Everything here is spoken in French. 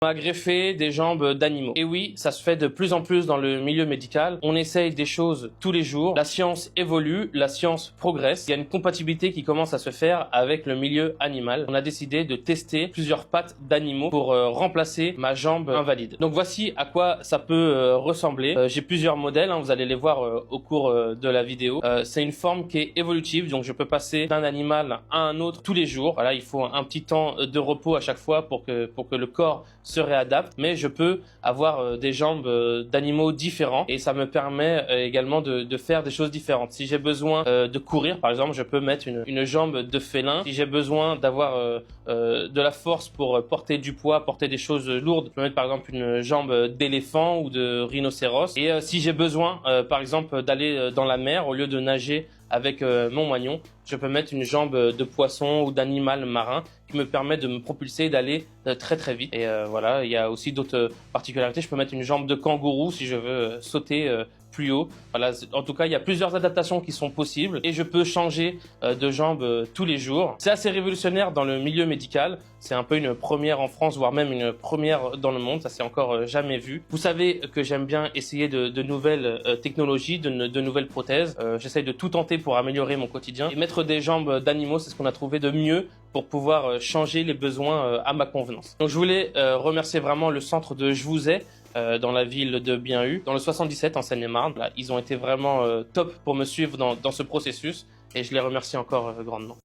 On m'a greffé des jambes d'animaux. Et oui, ça se fait de plus en plus dans le milieu médical. On essaye des choses tous les jours. La science évolue, la science progresse. Il y a une compatibilité qui commence à se faire avec le milieu animal. On a décidé de tester plusieurs pattes d'animaux pour remplacer ma jambe invalide. Donc voici à quoi ça peut ressembler. J'ai plusieurs modèles, vous allez les voir au cours de la vidéo. C'est une forme qui est évolutive, donc je peux passer d'un animal à un autre tous les jours. Voilà, il faut un petit temps de repos à chaque fois pour que le corps se réadapte, mais je peux avoir des jambes d'animaux différents et ça me permet également de faire des choses différentes. Si j'ai besoin de courir, par exemple, je peux mettre une jambe de félin. Si j'ai besoin d'avoir de la force pour porter du poids, porter des choses lourdes, je peux mettre par exemple une jambe d'éléphant ou de rhinocéros. Et si j'ai besoin, par exemple, d'aller dans la mer, au lieu de nager avec mon moignon, je peux mettre une jambe de poisson ou d'animal marin qui me permet de me propulser et d'aller très très vite. Et voilà, il y a aussi d'autres particularités. Je peux mettre une jambe de kangourou si je veux sauter plus haut. Voilà, en tout cas, il y a plusieurs adaptations qui sont possibles et je peux changer de jambe tous les jours. C'est assez révolutionnaire dans le milieu médical. C'est un peu une première en France, voire même une première dans le monde. Ça s'est encore jamais vu. Vous savez que j'aime bien essayer de nouvelles technologies, de nouvelles prothèses. J'essaye de tout tenter pour améliorer mon quotidien. Et mettre des jambes d'animaux, c'est ce qu'on a trouvé de mieux pour pouvoir changer les besoins à ma convenance. Donc je voulais remercier vraiment le centre de Je vous ai dans la ville de Bienhu, dans le 77 en Seine-et-Marne. Ils ont été vraiment top pour me suivre dans ce processus et je les remercie encore grandement.